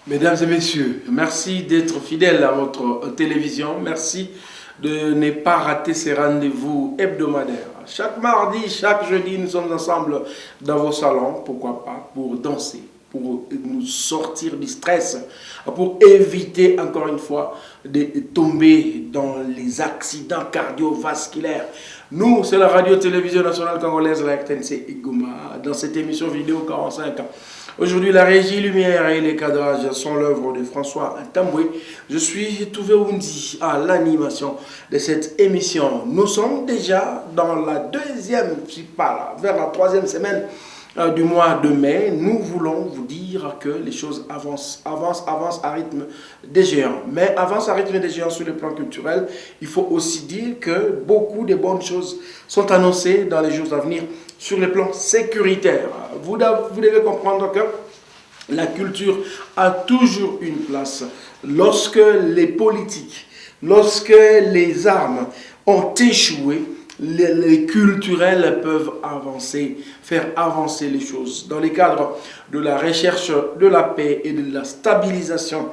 Mesdames et messieurs, merci d'être fidèles à votre télévision. Merci de ne pas rater ces rendez-vous hebdomadaires. Chaque mardi, chaque jeudi, nous sommes ensemble dans vos salons, pourquoi pas, pour danser, pour nous sortir du stress, pour éviter encore une fois de tomber dans les accidents cardiovasculaires. Nous, c'est la radio-télévision nationale congolaise, la RTNC Iguma, dans cette émission vidéo 45. Aujourd'hui, la régie lumière et les cadrages sont l'œuvre de François Tamboué. Je suis Touvé Oundi à l'animation de cette émission. Nous sommes déjà dans la deuxième, vers la troisième semaine du mois de mai. Nous voulons vous dire que les choses avancent à rythme des géants. Mais avancent à rythme des géants sur le plan culturel. Il faut aussi dire que beaucoup de bonnes choses sont annoncées dans les jours à venir sur le plan sécuritaire. Vous devez comprendre que la culture a toujours une place. Lorsque les politiques, lorsque les armes ont échoué, les culturels peuvent avancer, faire avancer les choses. Dans le cadre de la recherche de la paix et de la stabilisation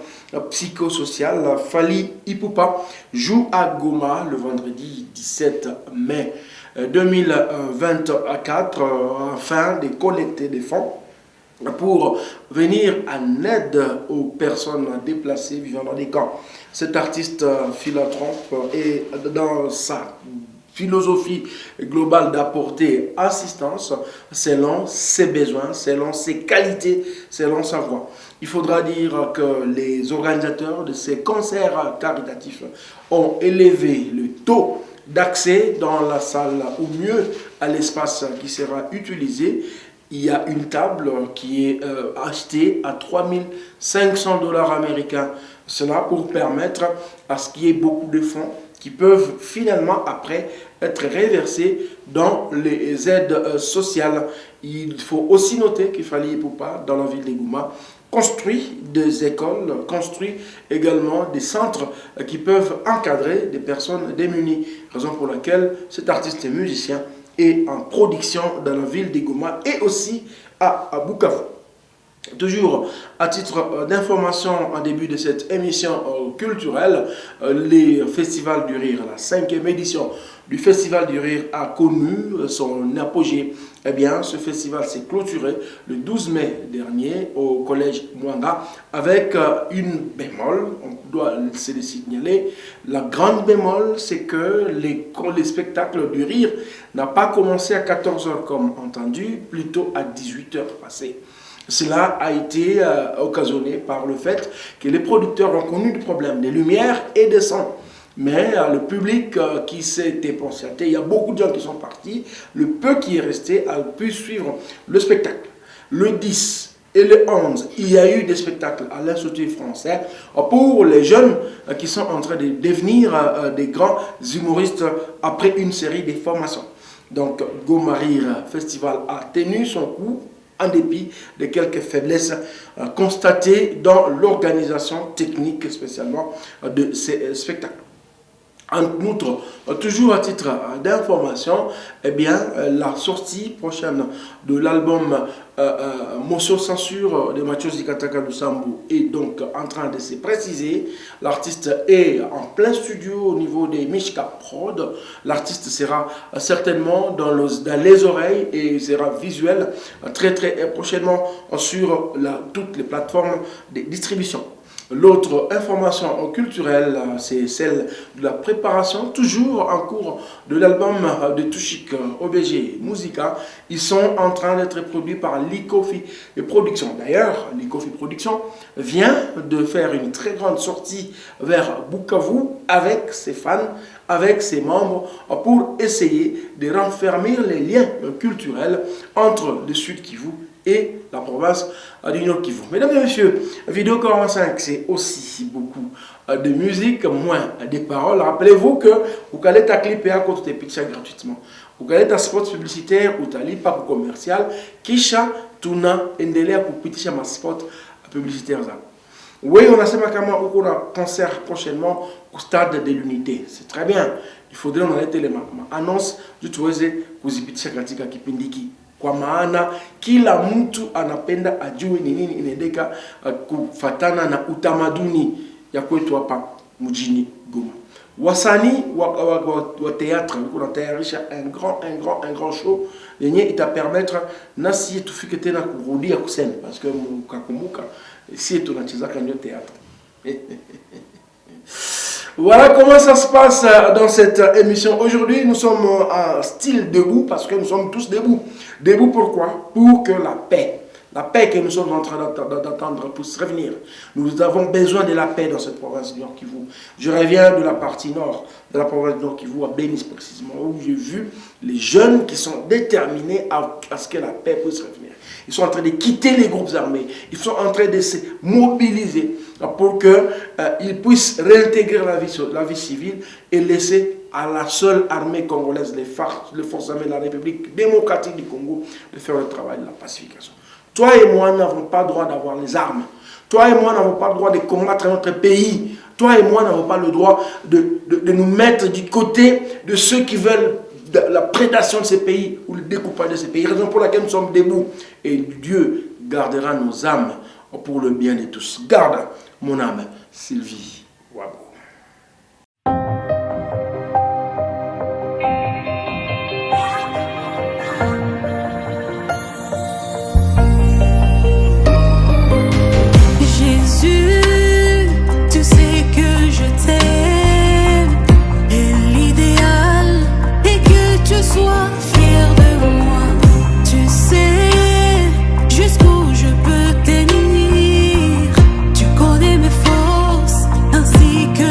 psychosociale, Fally Ipupa joue à Goma le vendredi 17 mai 2024 afin de collecter des fonds pour venir en aide aux personnes déplacées vivant dans des camps. Cet artiste philanthrope est dans sa philosophie globale d'apporter assistance selon ses besoins, selon ses qualités, selon sa voix. Il faudra dire que les organisateurs de ces concerts caritatifs ont élevé le taux d'accès dans la salle ou mieux à l'espace qui sera utilisé. Il y a une table qui est achetée à 3500 $ américains. Cela pour permettre à ce qu'il y ait beaucoup de fonds qui peuvent finalement après être réversés dans les aides sociales. Il faut aussi noter qu'il Fally Ipupa dans la ville de Goma construit des écoles, construit également des centres qui peuvent encadrer des personnes démunies. Raison pour laquelle cet artiste et musicien est en production dans la ville de Goma et aussi à Bukavu. Toujours à titre d'information en début de cette émission culturelle, les festivals du rire, la 5e édition du Festival du rire a connu son apogée. Eh bien, ce festival s'est clôturé le 12 mai dernier au collège Mwanga avec une bémol, on doit se le signaler. La grande bémol, c'est que les spectacles du rire n'ont pas commencé à 14 h comme entendu, plutôt à 18 h passées. Cela a été occasionné par le fait que les producteurs ont connu des problèmes de lumière et de son. Mais le public qui s'est éponciaté, il y a beaucoup de gens qui sont partis, le peu qui est resté a pu suivre le spectacle. Le 10 et le 11, il y a eu des spectacles à l'Institut français pour les jeunes qui sont en train de devenir des grands humoristes après une série de formations. Donc Goma Rire Festival a tenu son coup en dépit de quelques faiblesses constatées dans l'organisation technique spécialement de ces spectacles. En outre, toujours à titre d'information, eh bien, la sortie prochaine de l'album Motion Censure de Mathieu Zikataka Lusambu est donc en train de se préciser. L'artiste est en plein studio au niveau des Mishka Prod. L'artiste sera certainement dans les oreilles et sera visuel très prochainement sur toutes les plateformes de distribution. L'autre information culturelle, c'est celle de la préparation, toujours en cours de l'album de Touchik OBG Musica. Ils sont en train d'être produits par Likofi Production. D'ailleurs, Likofi Production vient de faire une très grande sortie vers Bukavu avec ses fans, avec ses membres, pour essayer de renfermer les liens culturels entre le Sud Kivu et la province du Nord Kivu. Mesdames et messieurs, vidéo 45, c'est aussi beaucoup de musique, moins des paroles. Rappelez-vous que vous allez ta clip et à côté de pictures gratuitement. Vous allez ta spot publicitaire ou ta lipa commercial, kisha tuna endelea kupitisha ma spot publicitaire. Oui, on a ce makama où on a concert prochainement au stade de l'unité. C'est très bien. Il faudrait en arrêter les annonces du tourisme kuzipitisha katika kipindiki Kwa maana kila mtu anapenda ajue ni nini inaendeka kufatana na utamaduni ya kwetu hapa mjini Goma. Wasanii wa théâtre kunatayarisha un grand show yenye itapermettre nasi tufike tena kurudia kusema parce que mkakumbuka si tunachezaka ndio théâtre. Voilà comment ça se passe dans cette émission. Aujourd'hui, nous sommes en style debout parce que nous sommes tous debout. Debout pourquoi? Pour que la paix que nous sommes en train d'attendre puisse revenir. Nous avons besoin de la paix dans cette province du Nord Kivu. Je reviens de la partie nord, de la province du Nord Kivu, à Bénis précisément, où j'ai vu les jeunes qui sont déterminés à ce que la paix puisse revenir. Ils sont en train de quitter les groupes armés. Ils sont en train de se mobiliser pour qu'ils puissent réintégrer la vie civile et laisser à la seule armée congolaise, les forces armées de la République démocratique du Congo, de faire le travail de la pacification. Toi et moi n'avons pas le droit d'avoir les armes. Toi et moi n'avons pas le droit de combattre notre pays. Toi et moi n'avons pas le droit de nous mettre du côté de ceux qui veulent la prédation de ces pays ou le découpage de ces pays. Raison pour laquelle nous sommes debout. Et Dieu gardera nos âmes pour le bien de tous. Garde mon âme, Sylvie Wabo. Jusqu'où je peux tenir, tu connais mes forces ainsi que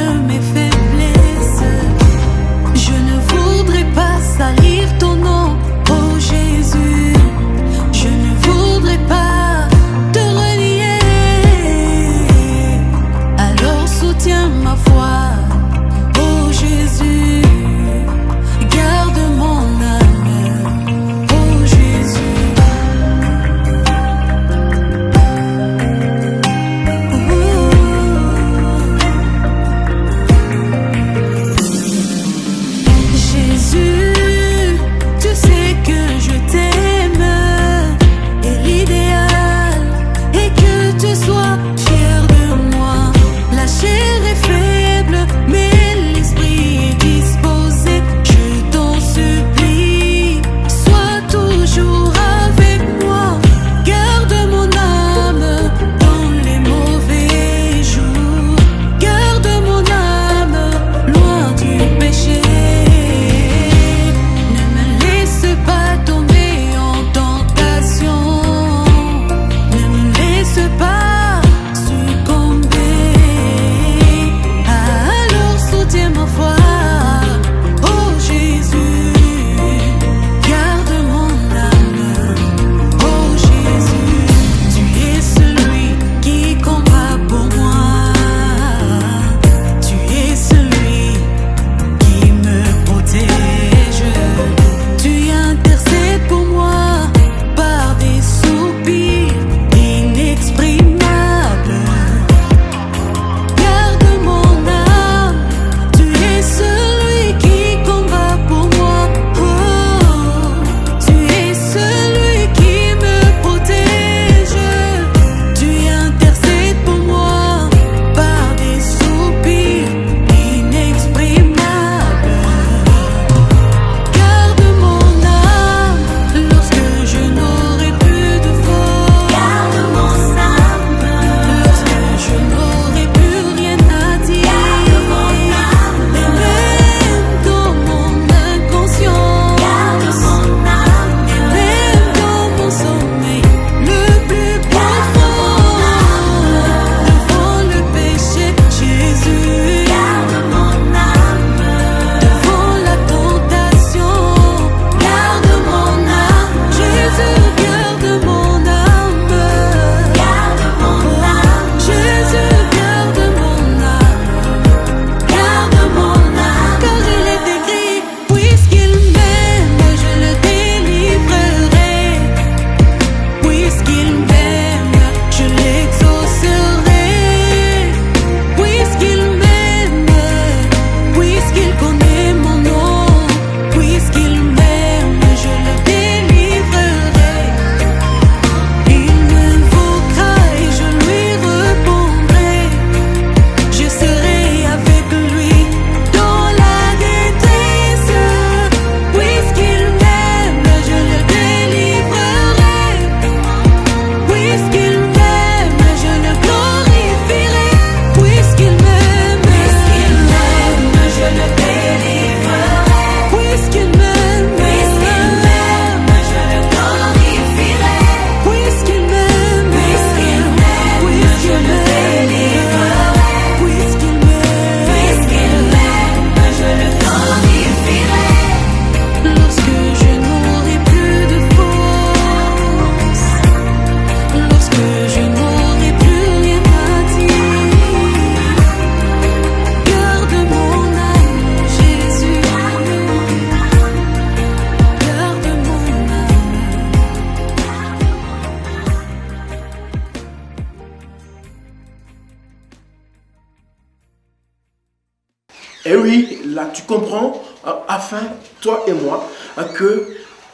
Et oui, là tu comprends, afin, toi et moi, que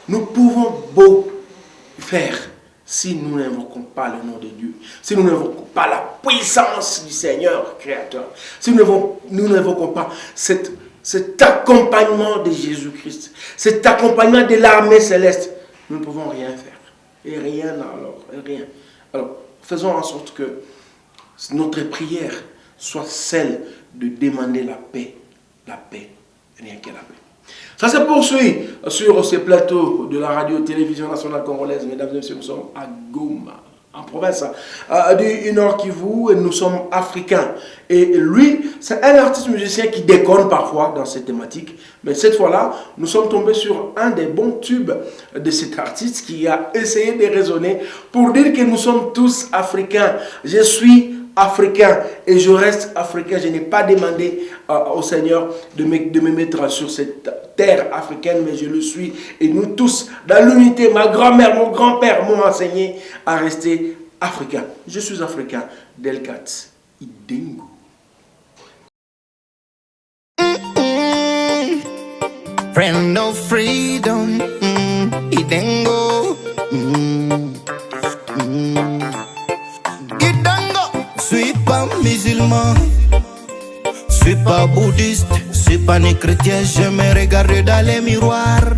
nous pouvons beau faire si nous n'invoquons pas le nom de Dieu, si nous n'invoquons pas la puissance du Seigneur créateur, si nous n'invoquons pas cet accompagnement de Jésus-Christ, cet accompagnement de l'armée céleste, nous ne pouvons rien faire. Et rien alors, rien. Alors, faisons en sorte que notre prière soit celle de demander la paix, rien que la paix. Ça se poursuit sur ces plateaux de la radio-télévision nationale congolaise. Mesdames et messieurs, nous sommes à Goma, en province du Nord Kivu, et nous sommes africains. Et lui, c'est un artiste musicien qui déconne parfois dans ces thématiques. Mais cette fois-là, nous sommes tombés sur un des bons tubes de cet artiste qui a essayé de raisonner pour dire que nous sommes tous africains. Je suis africain et je reste africain. Je n'ai pas demandé au Seigneur de me mettre sur cette terre africaine, mais je le suis. Et nous tous, dans l'unité, ma grand-mère, mon grand-père m'ont enseigné à rester africain. Je suis africain. Delcat Idengo. Friend of freedom, Idengo. Suis pas musulman, suis pas bouddhiste, suis pas ni chrétien, je me regarde dans les miroirs.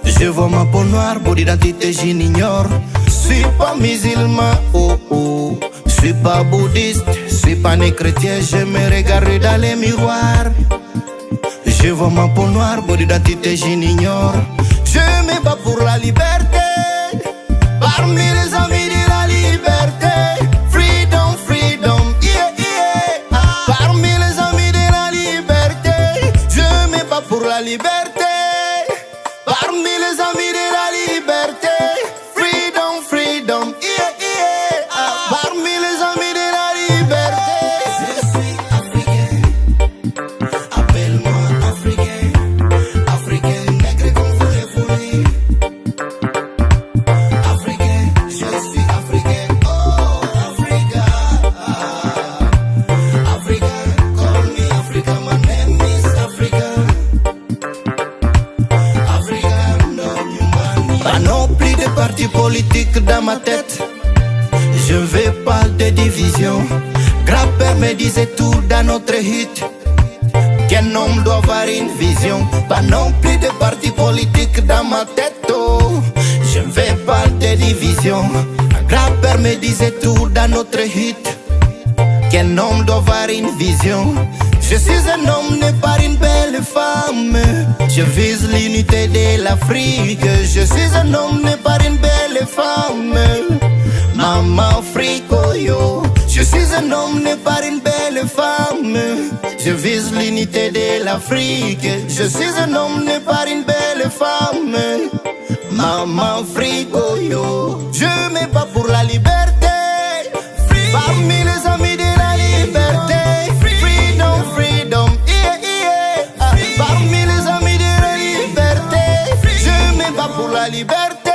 Je vois ma peau noire, mon identité j'ignore. Suis pas musulman, oh oh, suis pas bouddhiste, suis pas ni chrétien, je me regarde dans les miroirs. Je vois ma peau noire, mon identité j'ignore. Je me bats pour la liberté, parmi les amis de la liberté. La liberté, parmi les amis de la liberté. Freedom, freedom, yeah, yeah. Parmi les amis de la liberté. Je suis africain, appelle-moi africain. Africain, nègre comme vous les voulez. Africain, je suis africain, oh Africa. Africa, call me Africa, my name is Africa. Parti politique dans ma tête, je veux pas de division. Grand-père me disait tout dans notre hit, qu'un homme doit avoir une vision. Pas non plus de parti politique dans ma tête, oh. Je veux pas de division. Grand-père me disait tout dans notre hit, qu'un homme doit avoir une vision. Je suis un homme né par une belle femme. Je vise l'unité de l'Afrique. Je suis un homme né par une belle femme. Maman Africo yo. Je suis un homme né par une belle femme. Je vise l'unité de l'Afrique. Je suis un homme né par une belle femme. Maman Africo yo. Je me bats pour la liberté, parmi les amis de la liberté. Freedom, yeah, yeah. Parmi les amis de la liberté, je me bats pour la liberté.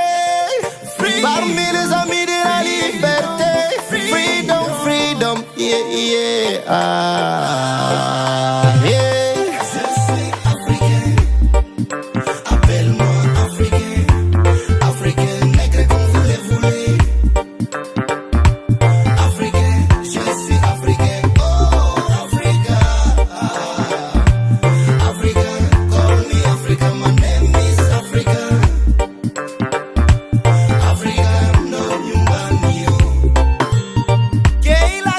Parmi les amis de la liberté, freedom, yeah, yeah. Yeah. Je suis africain, appelle-moi africain. Africain, nègre comme vous les voulez. Africain, je suis africain, oh Africa. Africa, call me Africa, my name is Africa. Africa, no human you. Keila,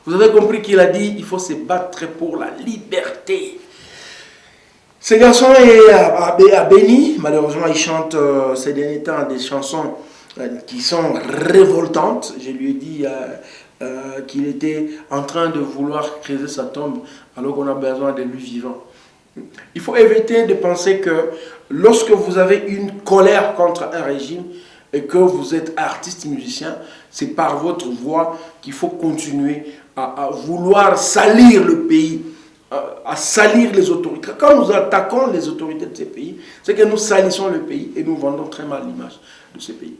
Vous avez compris qu'il a dit il faut se battre pour la liberté. Ce garçon est à Béni. Malheureusement, il chante ces derniers temps des chansons qui sont révoltantes. Je lui ai dit qu'il était en train de vouloir creuser sa tombe alors qu'on a besoin de lui vivant. Il faut éviter de penser que lorsque vous avez une colère contre un régime et que vous êtes artiste musicien, c'est par votre voix qu'il faut continuer à vouloir salir le pays, à salir les autorités. Quand nous attaquons les autorités de ces pays, c'est que nous salissons le pays et nous vendons très mal l'image de ce pays.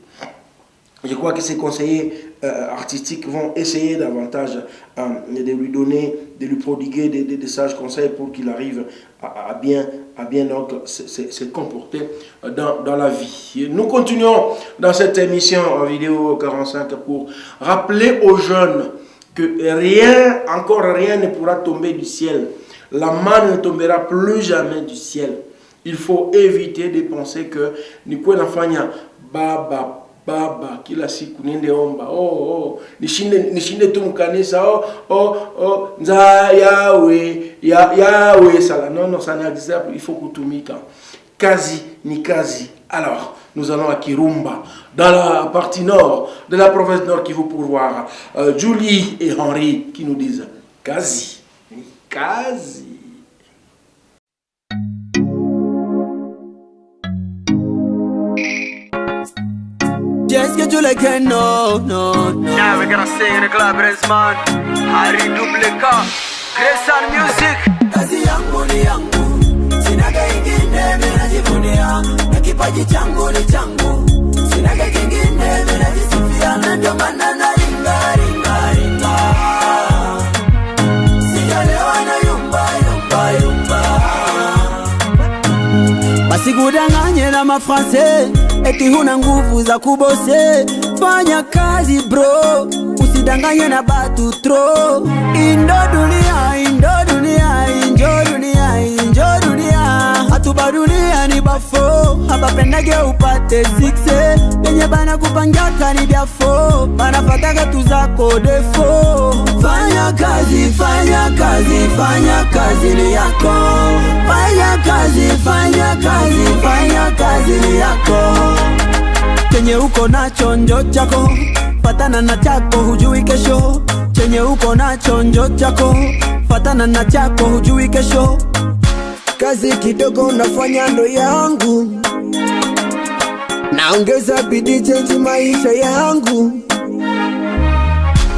Je crois que ces conseillers artistiques vont essayer davantage de lui donner, de lui prodiguer des sages conseils pour qu'il arrive à bien donc, se comporter dans la vie. Et nous continuons dans cette émission en vidéo 45 pour rappeler aux jeunes que rien, encore rien ne pourra tomber du ciel. La manne ne tombera plus jamais du ciel. Il faut éviter de penser que Nikwena Baba kila siku nende omba nishinde tu mkanisa nza yawe sala. Non, ça n'existe pas. Il faut kutumika. Kazi ni kazi. Alors nous allons à Kirumba, dans la partie nord de la province nord Kivu, pour voir Julie et Henri qui nous disent kazi ni kazi. Just get you like a no. Now we're gonna sing in the club, man. Harry Dupleka, Grayson Music. Kazi yangu ni yangu, sinaga ingine minajivunia. Na kipaji changu ni changu, sinaga kingine minajisifia. Na ndio maana na ringa. Sijalewa na yumba. Basikudanganye na mafranse, eti huna nguvu za kubose. Fanya kazi bro, usidanganye na batu tro. Indo dunia, hatuba dunia ni bafo. Haba pendage upate 6 penye bana kupangaka ni biafo. Bana fataka tuzako defo. Fanya kazi ni yako. Fanya kazi ni yako. Chenye uko nacho njo chako, patana na chako hujui kesho. Chenye uko nacho njo chako, patana na chako hujui kesho. Kazi kidogo nafanya ndo yangu, naongeza bidii change maisha yangu.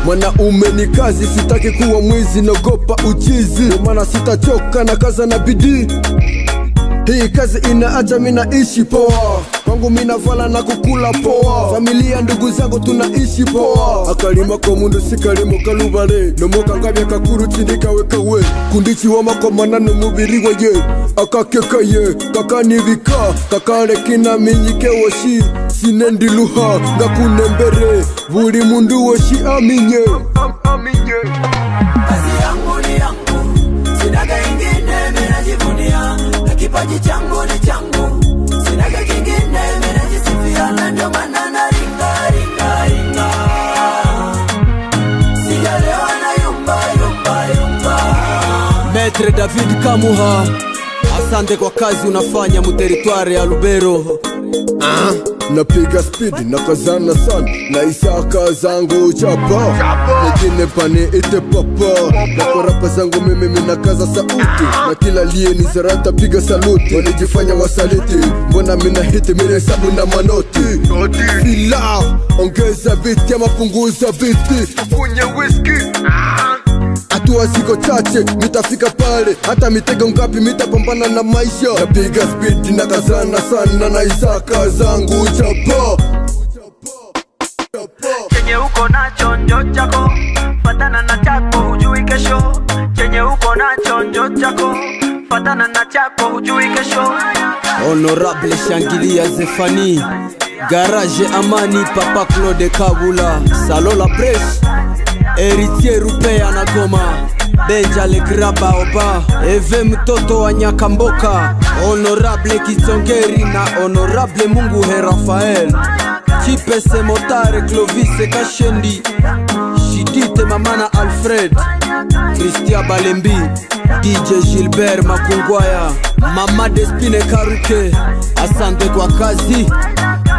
Mwanaume ni kazi, sitaki kuwa mwizi, naogopa uchizi. Ndio maana sitachoka na kaza na bidii. Hii kazi inaacha mina ishi poa. Kwangu mina vala na kukula poa. Familia ndugu zangu tunaishi poa. Akalima kwa mundu sikalimo kalubale. Nomoka ngabya kakuru chindika wekawe. Kundichi wama kwa manano mubiri wa ye. Akakeka ye, kakanivika. Kakale kina minyike washi. Sinendi luha, ngakunembere. Buri mundu washi aminye. Kazi yangu ni yangu, sinaga ingine minajivunia. Kipaji changu ni changu, sinaga kingine minajisifia. Na ndio maana na ringa. Sijalewa na yumba. Maître David Kamuha, asante kwa kazi unafanya mu territoire ya Lubero. Napiga speed, nakazana sana, na isaka zangu chapa. Nekine pane ite papa, na kwa rapa zangu mimi minakaza sauti. Na kila liye ni zarata piga saluti. Wanijifanya wasaliti, mbona mina hiti mire sabu na manoti. Fila, ongeza viti ama punguza viti. Kunye whisky hatua ziko chache, mitafika pale. Hata mitego ngapi mitapambana na maisha. Napiga speed, nakazana sana, na isaka zangu chapa. Chenye uko nacho njo chako, patana na chako hujui kesho. Chenye uko nacho njo chako, patana na chako hujui kesho. Honorable Shangilia Zefani, Garage Amani, Papa Claude Kabula, Salola Press, Héritier Rupea na Goma, Benja le Graba Oba, Eve mtoto wa Nyakamboka, Honorable Kitongeri na Honorable Mungu He Rafael, Chipese Motare Clovis Kashendi, Shidite Mamana Alfred, Christian Balembi, DJ Gilbert Makungwaya, Mama Despine Karuke, asante kwa kazi.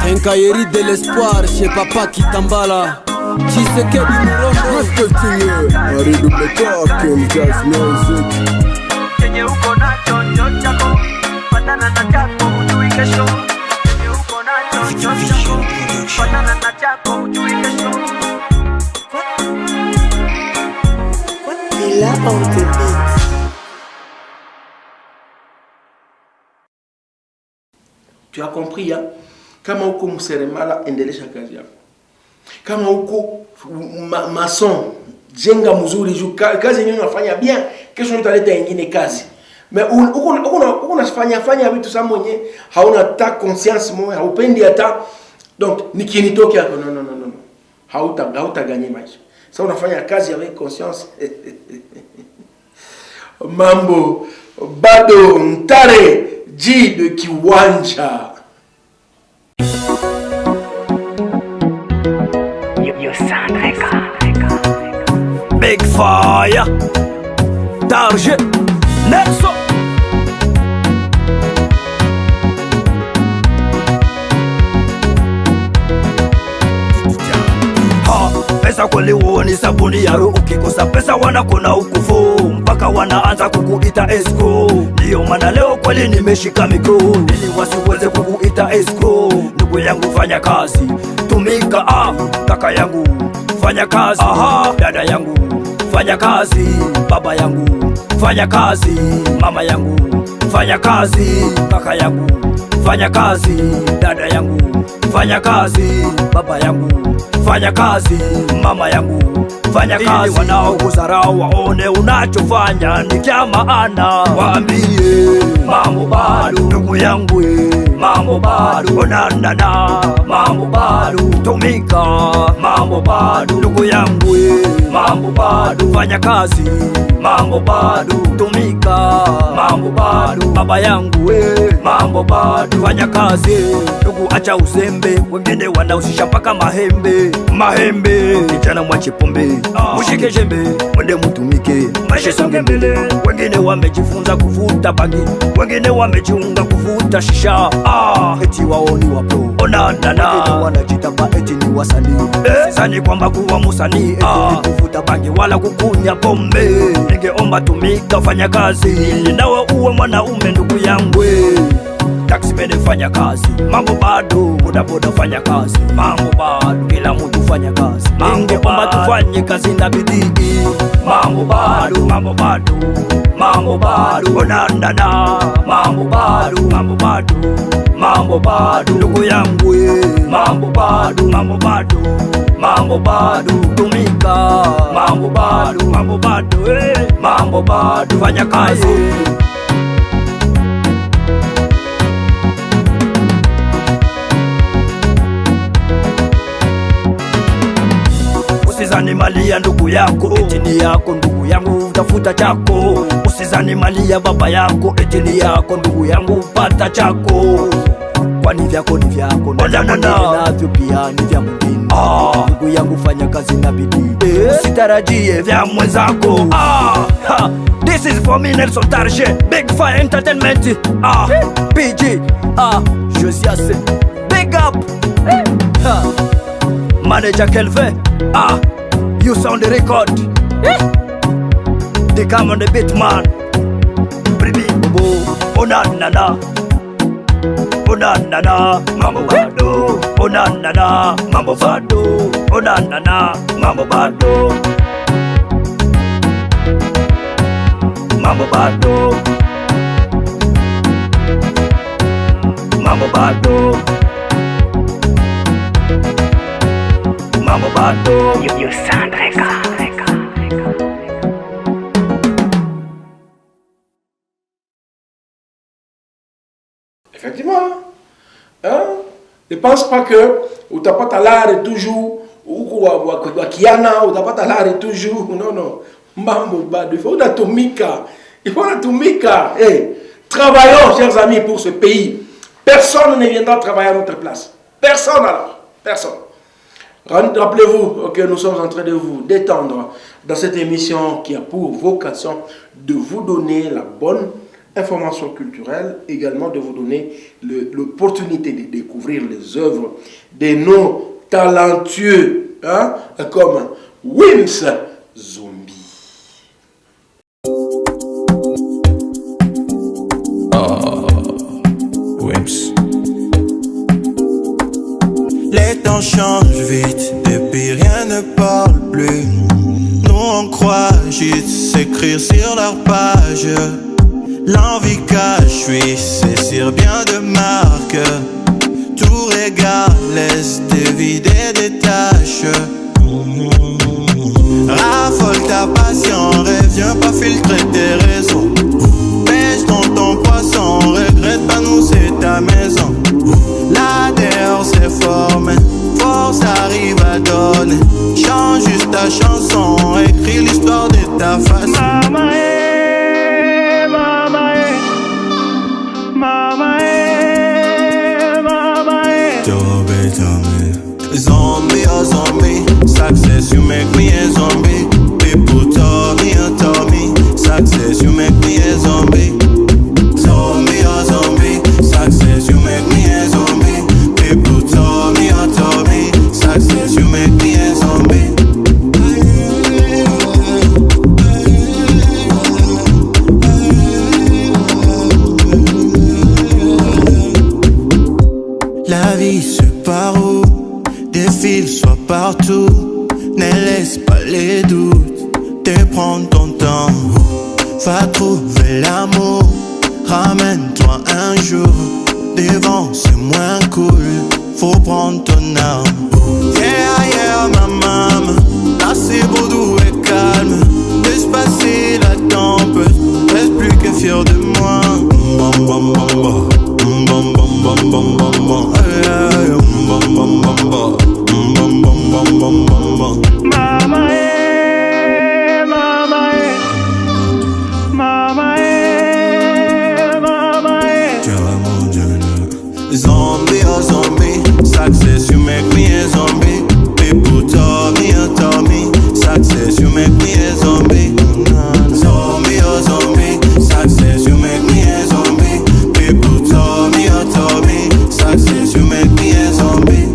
Enkayeri de l'espoir chez Papa Kitambala, Chisekedi Murondo, Masketinye, Aridouble Talk and Jazz Music. Kenye uko nacho ndio chako, patana na chako ujui kesho. Kenye uko nacho ndio chako, patana na chako ujui kesho. Villa on the beat. Tu as compris, hein? Kama uko mseremala, endelesha kazi yako. Kama uko mason, jenga mzuri juu kazi yenyewe unafanya bien, kesho utaleta nyingine kazi. Mais uko unafanya vitu sana mwenye hauna ta conscience moja, haupendi hata. Donc nikinitoke hapo non. Hauta gagner maisha. Sasa unafanya kazi avec conscience. Mambo bado Ntare G de Kiwanja. Big Fire, Target, Nelson. Pesa kweli uoni sabuni yaro, ukikosa pesa wanakona ukufu, mpaka wanaanza kukuita escrow. Ndio maana leo kweli nimeshika mikro, ili wasiweze kukuita escrow. Ndugu yangu fanya kazi, tumika kaka yangu fanya kazi, dada yangu fanya kazi, baba yangu fanya kazi, mama yangu fanya kazi, kaka yangu fanya kazi, dada yangu fanya kazi, baba yangu fanya kazi, mama yangu fanya kazi. Ili wanao kusarau waone unachofanya ni kya maana, waambie mambo bado ndugu yangu, mambo bado onana, mambo bado tumika, mambo bado ndugu yangu, mambo bado fanya kazi, mambo bado tumika, mambo bado baba yangu, mambo bado fanya kazi. Ndugu acha uzembe, wengine wanausisha paka mahembe, kijana mwache pombe, mushike jembe, mwende mutumike, maisha songe mbele. Wengine wamejifunza kuvuta bangi, wengine wamejiunga kuvuta shisha, eti waoni wapro onana, wengine wanajitapa eti ni wasanii. Sisani kwamba kuwa musanii eti ni kuvuta bangi wala kukunya pombe. Ningeomba tumika, fanya kazi, ili nawe uwe mwanaume ndugu yangu. Taxi mene fanya kazi, mambo bado, bodaboda fanya kazi, mambo bado, kila mtu fanya kazi. Ningeomba tufanye kazi na bidii, mambo bado, mambo bado, mambo bado, onana, mambo bado, mambo bado, mambo bado, ndugu yangu, mambo bado, mambo bado, mambo bado, tumika, mambo bado, mambo bado, mambo bado, fanya kazi. Usizani mali ya ndugu yako eti ni yako, ndugu yangu tafuta chako. Usizani mali ya baba yako eti ni yako, ndugu yangu pata chako. Kwani vyako ni vyako, navyo pia ni vya mwingine. Ndugu yangu fanya kazi na bidii, usitarajie vya mwenzako. This is for me Nelson Target, Big Fire Entertainment, PG, Josias, big up, Manager Kelvin, you sound the record. They come on the beat, man. Baby, bobo, onana, onana, mambo bado, onana, mambo bado, onana, mambo bado, mambo bado, mambo bado, mambo bado. You sound Effectivement. Hein? Ne pense pas que tu pas l'art toujours ou kiana ou pas l'art toujours. Non. Mambo bado. Il faut la tumika. Hey, travaillons, chers amis, pour ce pays. Personne ne viendra travailler à notre place. Personne alors. Personne. Rappelez-vous que nous sommes en train de vous détendre dans cette émission qui a pour vocation de vous donner la bonne information culturelle, également de vous donner l'opportunité de découvrir les œuvres de nos talentueux, comme Wims Zombie. Wims. Les temps changent vite, depuis rien ne parle plus. Nous on croit juste s'écrire sur leur page. L'envie cache, oui, c'est sur bien de marques. Tout regard laisse dévider des tâches. Raffole ta passion, reviens pas filtrer tes raisons. Pêche dans ton poisson, regrette pas, nous c'est ta maison. Là dehors c'est fort, mais force arrive à donner. Change juste ta chanson, écris l'histoire de ta façon. Mama eh, mama eh, mama eh, mama eh. Tobe, tobe. Zombie, oh zombie, success you make me a zombie. People tell me, oh tell me, success you make me a zombie. Zombie, oh zombie, success you make me a zombie. People tell me, oh tell me, success you make me a zombie. La vie se parcourt, des fils soient partout. Ne laisse pas les doutes, te prends ton temps. Va trouver l'amour, ramène-toi un jour. Devant c'est moins cool, faut prendre ton âme. Yeah, yeah, ma maman, là c'est beau, doux et calme. Laisse passer la tempête, reste plus que fier de moi. Bam bam bam bam. Bum bum bum bum bum bum, bum bum bum bum, bum bum bum bum bum. Mama eh, mama eh, mama eh, mama eh. Zombie, oh zombie, success you make me a zombie. People tell me, success you make me a zombie. Zombie, oh zombie, success you make me a zombie. People tell me, success you make me a zombie.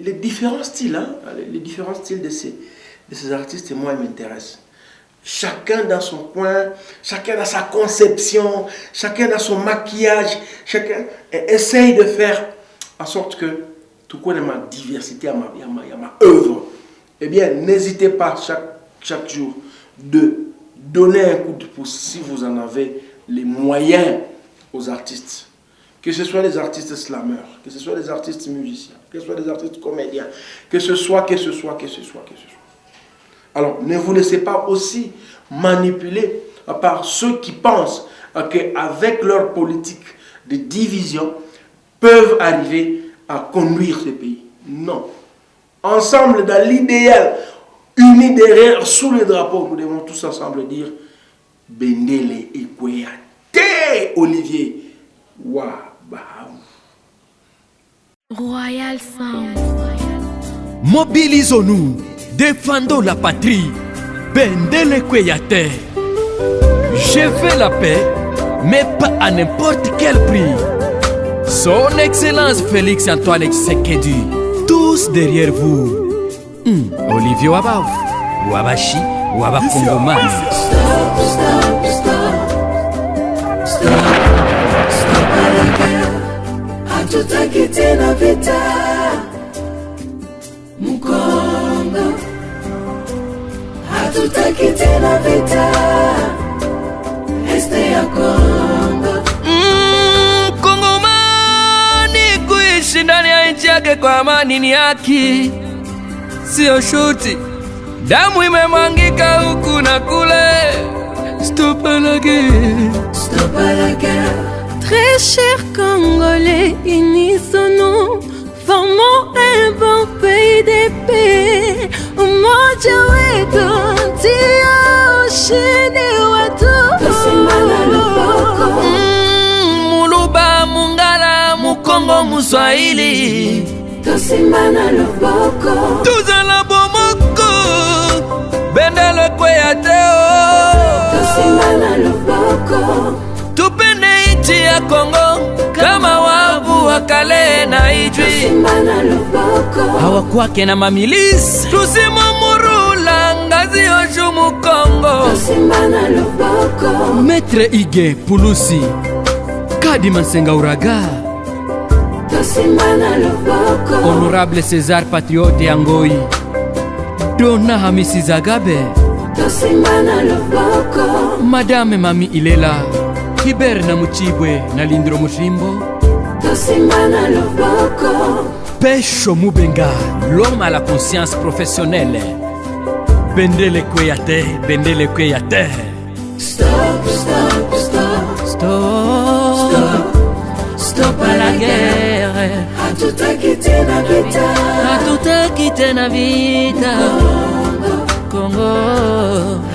Les différents styles, les différents styles de ces artistes, moi, ils m'intéressent. Chacun dans son coin, chacun dans sa conception, chacun dans son maquillage, chacun essaye de faire en sorte que tout connaît ma diversité, à ma œuvre. Eh bien, n'hésitez pas chaque jour de donner un coup de pouce si vous en avez les moyens aux artistes. Que ce soit des artistes slameurs, que ce soit des artistes musiciens, que ce soit des artistes comédiens, que ce soit. Alors, ne vous laissez pas aussi manipuler par ceux qui pensent qu'avec leur politique de division, peuvent arriver à conduire ce pays. Non. Ensemble, dans l'idéal, unis derrière, sous le drapeau, nous devons tous ensemble dire Bendele Ekweyate Olivier Wabaou. Royal Sound. Mobilisons-nous, défendons la patrie. Bendele Ekweyate. Je veux la paix, mais pas à n'importe quel prix. Son Excellence Félix Antoine Tshisekedi, tous derrière vous. Olivier Wabaou, Wabashi, Wabakongoma. Hatutaki tena vita Mkongo, hatutaki tena vita este ya Kongo. Kongomani kuishi ndani ya nchi yake kwa amani ni haki, sio shuti. damu imemwangika huku na kule. Stop à la guerre, Stop à la guerre. Très chers Congolais, unissons-nous, formons un bon pays de paix. Umoja wetu ndio ushindi wetu. Tusimame luboko. Muluba, Mungala, Mukongo, Muswahili. Tusimame luboko. Tuzala bomoko, bendele kweya teo. Tusimame luboko. Tupende nchi ya Kongo kama wavu wa kale na Ijwi. Tusimame luboko. Hawakuwake na mamilisi, tusimamurula ngazi oshumu Kongo. Tusimame luboko. Maître Ige Pulusi, Kadi Mansenga Uraga, Tusimame luboko. Honorable César Patriote Angoi, Dona Hamisi Zagabe, Tusimame luboko. Madame Mami Ilela, Kiber na Muchibwe na Lindro Mushimbo, Tusimame luboko. Pesho Mubenga, l'homme à la conscience professionnelle. Bendele Kweyate, Bendele Kweyate. Stop, stop, stop. Stop, Stop à la guerre. Hatutaki tena vita. Hatutaki tena vita. Congo.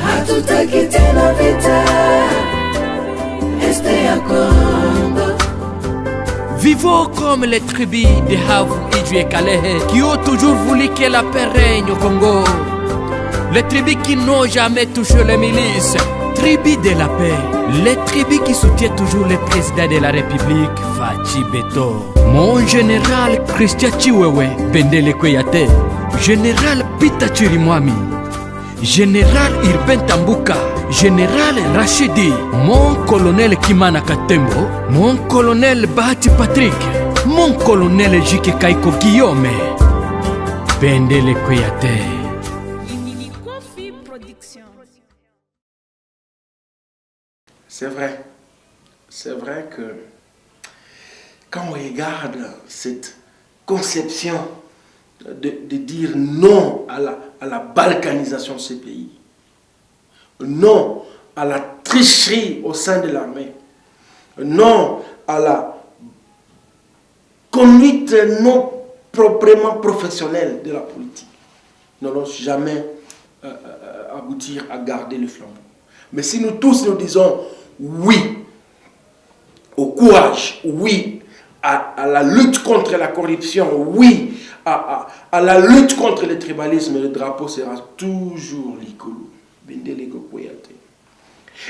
Hatutaki tena vita. Este ya Congo. Vivons comme les tribus de Havu, Ijwi et Kalehe qui ont toujours voulu que la paix règne au Congo. Les tribus qui n'ont jamais touché les milices. Tribus de la paix. Les tribus qui soutiennent toujours le président de la République, Fachi Beto. Mon général Christian Chiwewe, Bendele Kweyate. Général Pita Chirimwami. Général Irben Tambuka. Général Rachidi. Mon colonel Kimana Katembo. Mon colonel Bahati Patrick. Mon colonel Jike Kaiko Guillaume. Bendele Kweyate. C'est vrai que quand on regarde cette conception de dire non à la balkanisation de ce pays, non à la tricherie au sein de l'armée, non à la conduite non proprement professionnelle de la politique, n'allons jamais aboutir à garder le flambeau. Mais si nous tous nous disons oui au courage, oui à la lutte contre la corruption, oui à la lutte contre le tribalisme, le drapeau sera toujours l'Ikolo.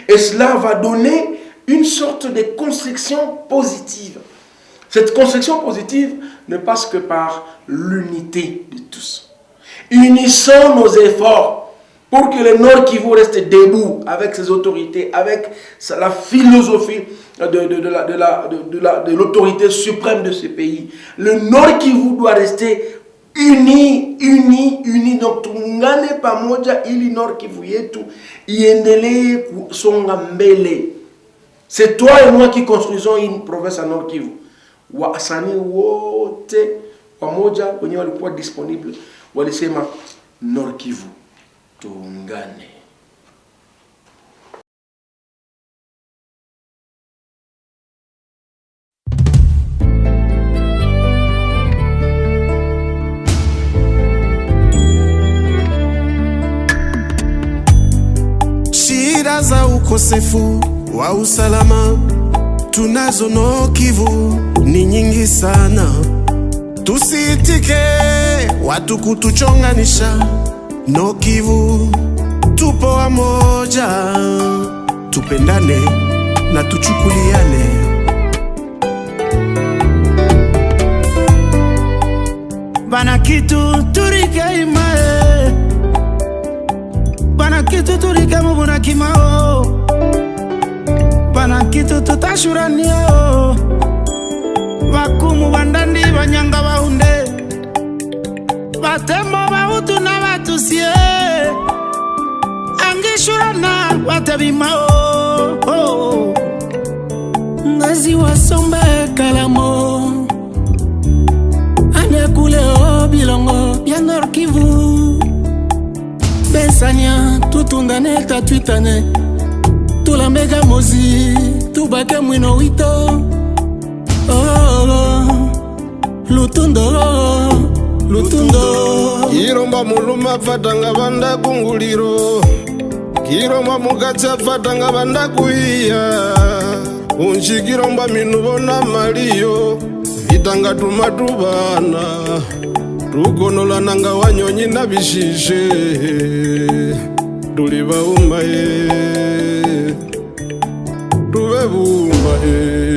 Et cela va donner une sorte de construction positive. Cette construction positive ne passe que par l'unité de tous. Unissons nos efforts pour que le Nord Kivu reste debout avec ses autorités, avec la philosophie de l'autorité suprême de ce pays. Le Nord Kivu doit rester uni. Donc, tungane pamoja ili Nord Kivu yetu iendelee kusonga mbele. C'est toi et moi qui construisons une province à Nord Kivu. Wasanii wote pamoja wenye walikuwa disponible walisema Nord Kivu tuungane. Shida za ukosefu wa usalama tunazo Nord Kivu ni nyingi sana. Tusiitike watu kutuchonganisha. Nord Kivu tupo wamoja, tupendane na tuchukuliane. Bana kitu turike imae, bana kitu turike mubuna kimao, bana kitu tutashuranio. Bakumu bandandi banyanga bahunde, batembo bahutu na batusie, angishurana watabimao. Ngazi wasombe kalamo, anya kule o bilongo ya Nord Kivu. tulamega twitane tulamega mozi tubake mwino wito lutundo kiromba muluma fatanga banda kunguliro kiromba mukatsa fatanga banda kuiya unchi kiromba minubona maliyo vitanga tumatubana tukonola nanga wanyonyi na bishishe tuli baumaye tuwe bumbaye.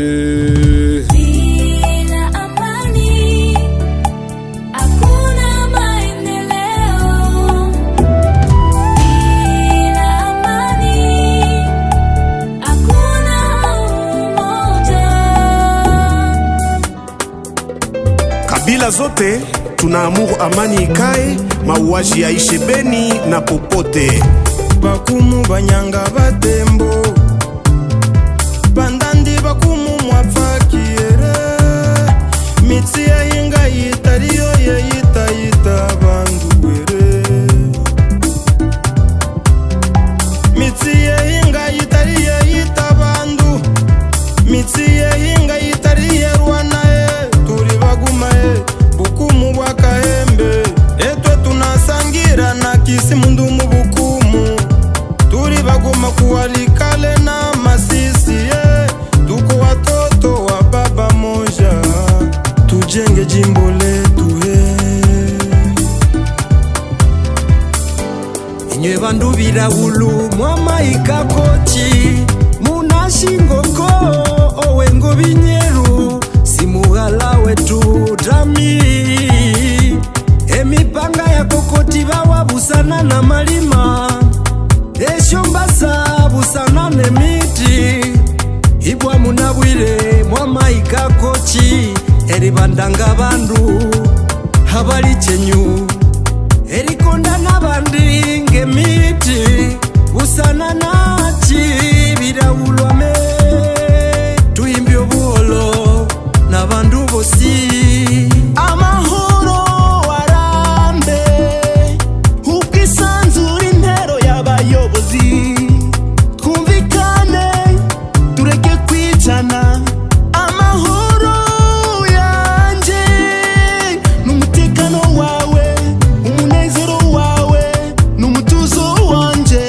Kabila zote tunaamuru amani ikae, mauaji yaishe Beni na popote. Bakumu banyanga batembo bandandi bakumu mwafakiere mitsi ya hinga yitariyo ya yita banduwere mitsi ya hinga yitari ya yita bandu mitsi ya hinga yitari ya rwanae turi bagumae bukumu bwakahembe etwe tunasangira na kisi mundu mu bukumu turi baguma kuwalikale na masisi tuko watoto wa baba moja tujenge jimbo letu Inywe bandu birawulu mwamaika kochi munashingoko owengo binyeru simugala wetu drami emipanga ya kokoti bawabusana na malima eshombasa busana nemiti ibwa munabwire mwamaika kochi eribandanga bandu habali chenyu erikonda nabandi ngemiti busana nachi birawulwame tuimbi obuholo nabandu bosi amahoro warambe ukisanzura intero y'abayobozi twumvikane tureke kwicana amahoro yanje n'umutekano wawe umunezero wawe n'umutuzo wanje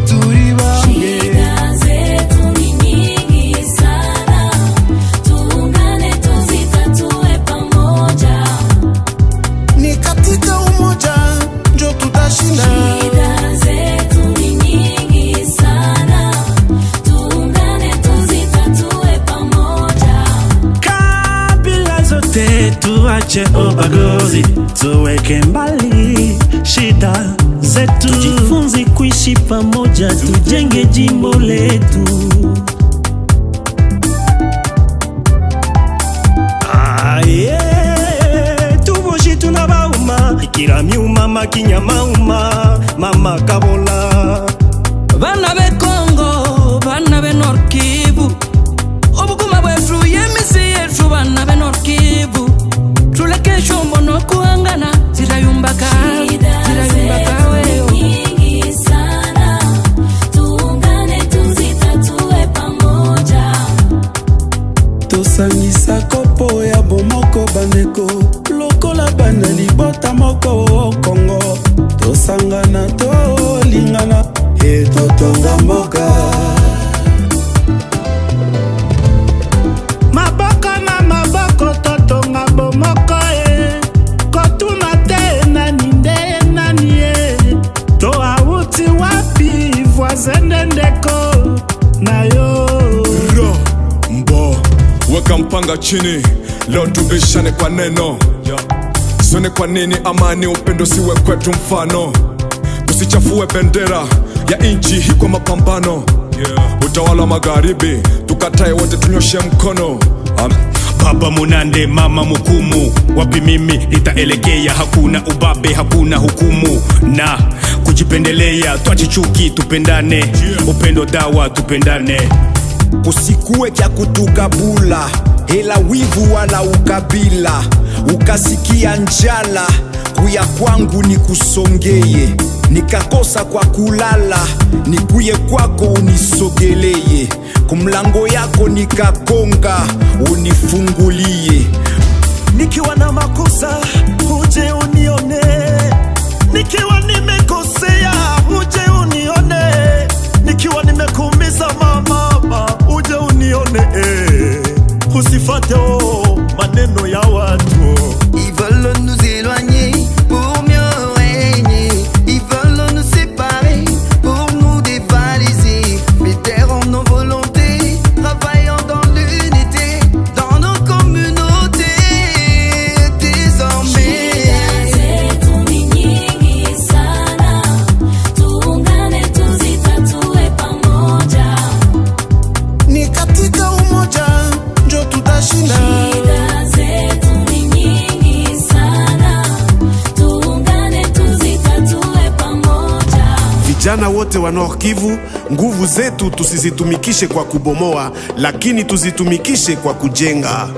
turi bamwe shida zetu ni nyingi sana tuungane tuzitatue pamoja ni katika umoja njo tutashinda shida zetu ni nyingi sana tuungane tuzitatue pamoja kabila zote tuache ubaguzi tuweke mbali shida zetu tujifunze kuishi pamoja tujenge jimbo letu tuboshi tunabauma ikiramiuma makinyamauma mama kabola Bana be Congo, bana be Nord Kivu obuguma bwefu yemisi yetu bana be Nord Kivu tuleke shombo no kuangana zirayumbaka wewe nyingi sana tuungane tuzitatue pamoja tosangisa kopo ya bomoko bandeko lokola bana libota moko Kongo tosangana tolingana etotonga mboka maboko na maboko totonga bomoko kotuna te nani nde nani to awuti wapi voisin ndeko na yo mbo weka mpanga chini leo tubishane kwa neno sone kwa nini amani upendo siwe kwetu mfano tusichafue bendera ya inchi hii kwa mapambano utawala wa magharibi tukatae wote tunyoshe mkono Baba munande mama mukumu wapi mimi nitaelekea hakuna ubabe hakuna hukumu na kujipendelea tuache chuki tupendane upendo dawa tupendane kusikuwe kya kutugabula hela wivu wala ukabila ukasikia njala, kuya kwangu nikusongeye. Nikakosa kwa kulala, nikuye kwako unisogeleye. Kumlango yako nikakonga, unifungulie. Nikiwa na makosa uje unione, nikiwa nimekosea uje unione, nikiwa nimekuumiza mama uje unione. Usifate maneno ya watu. Ils veulent nous éloigner pour mieux régner. Ils veulent nous séparer pour nous dévaliser. Mais tairons nos volontés, travaillons dans l'unité, dans nos communautés. Désormais zetu ni nyingi sana, tuungane tuzitatue pamoja. Ni katika umoja njo tutashinda. Shida zetu ni nyingi sana, tuungane tuzitatue pamoja. Vijana wote wa Nord Kivu, nguvu zetu tusizitumikishe kwa kubomoa, lakini tuzitumikishe kwa kujenga.